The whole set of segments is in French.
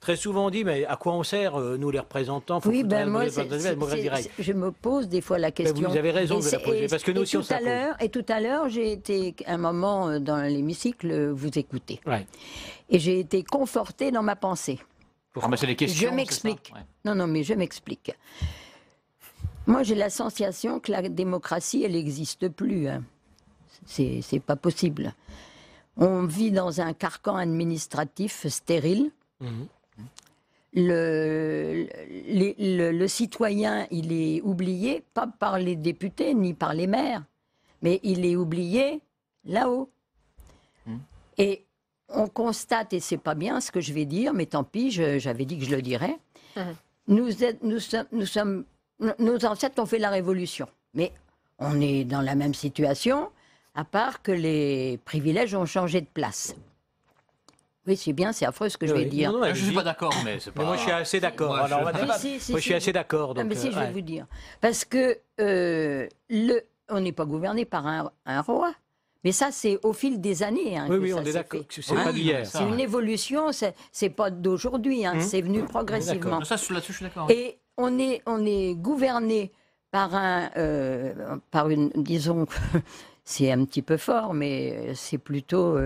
Très souvent on dit, mais à quoi on sert, nous les représentants? Oui, ben moi, je me pose des fois la question. Ben vous avez raison de la poser, parce que nous aussi on s'en pose. Et tout à l'heure, j'ai été un moment dans l'hémicycle vous écouter. Ouais. Et j'ai été confortée dans ma pensée. Mais c'est les questions. Je m'explique. Ouais. Non, mais je m'explique. Moi, j'ai la sensation que la démocratie, elle n'existe plus. Hein. C'est pas possible. On vit dans un carcan administratif stérile. Mmh. Le citoyen, il est oublié, pas par les députés ni par les maires, mais il est oublié là-haut. Et on constate, et c'est pas bien ce que je vais dire, mais tant pis, j'avais dit que je le dirais, nos ancêtres ont fait la révolution, mais on est dans la même situation, à part que les privilèges ont changé de place. Oui, c'est bien, c'est affreux ce que je vais dire. Non, je ne suis pas d'accord, mais c'est pas... Mais moi, je suis assez d'accord. Alors, on va débattre. Moi, je suis assez d'accord. Mais si, je vais vous dire. Parce que on n'est pas gouverné par un roi. Mais ça, c'est au fil des années. Hein, oui, on est d'accord. C'est pas d'hier. C'est une évolution, c'est pas d'aujourd'hui. Hein, c'est venu progressivement. Ça, là-dessus, je suis d'accord. Et on est gouverné par une, disons, c'est un petit peu fort, mais c'est plutôt...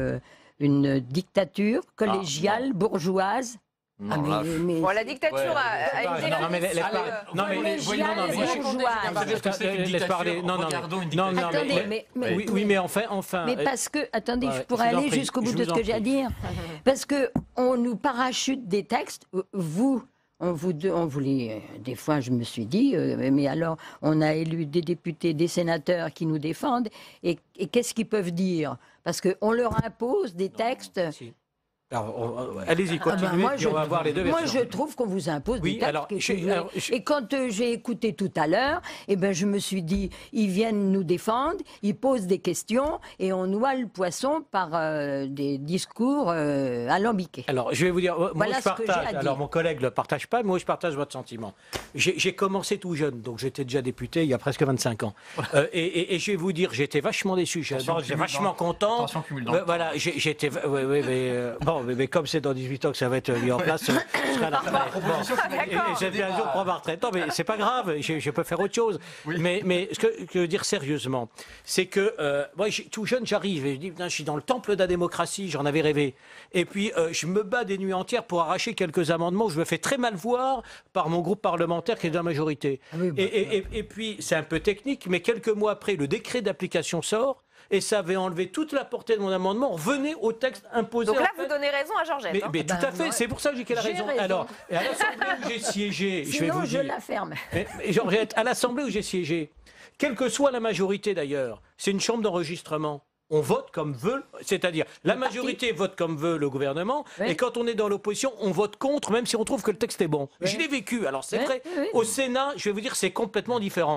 une dictature collégiale, bourgeoise. Bon, la dictature a une laisse parler. Non, attendez, oui, mais enfin. Mais parce que, attendez, je pourrais aller jusqu'au bout de ce que j'ai à dire. Parce que on nous parachute des textes. On voulait, des fois, je me suis dit, mais alors, on a élu des députés, des sénateurs qui nous défendent, et qu'est-ce qu'ils peuvent dire? Parce qu'on leur impose des textes. Allez-y, continuez, puis on va voir les deux versions. Moi, je trouve qu'on vous impose des textes. Et quand j'ai écouté tout à l'heure, je me suis dit, ils viennent nous défendre, ils posent des questions, et on noie le poisson par des discours alambiqués. Alors, je vais vous dire, moi, voilà je partage. Alors, mon collègue ne le partage pas, mais moi, je partage votre sentiment. J'ai commencé tout jeune, donc j'étais déjà député il y a presque 25 ans. Et je vais vous dire, j'étais vachement déçu, j'étais vachement content. Voilà, j'étais... Bon, mais comme c'est dans 18 ans que ça va être mis en place, je serai à la retraite. Et j'ai bien sûr prendre ma retraite. Non, mais c'est pas grave, je peux faire autre chose. Oui. Mais ce que je veux dire sérieusement, c'est que moi, tout jeune, j'arrive et je dis, putain, je suis dans le temple de la démocratie, j'en avais rêvé. Et puis, je me bats des nuits entières pour arracher quelques amendements où je me fais très mal voir par mon groupe parlementaire qui est dans la majorité. Et puis, c'est un peu technique, mais quelques mois après, le décret d'application sort. Et ça avait enlevé toute la portée de mon amendement. On revenait au texte imposé. Donc là, vous donnez raison à Georgette. Mais tout à fait, c'est pour ça que j'ai qu'elle a raison. Alors, à l'Assemblée où j'ai siégé, je vais vous dire... je la ferme. Mais Georgette, à l'Assemblée où j'ai siégé, quelle que soit la majorité d'ailleurs, c'est une chambre d'enregistrement. On vote comme veut, c'est-à-dire la majorité vote comme veut le gouvernement, et quand on est dans l'opposition, on vote contre, même si on trouve que le texte est bon. Je l'ai vécu, alors c'est vrai. Au Sénat, je vais vous dire, c'est complètement différent.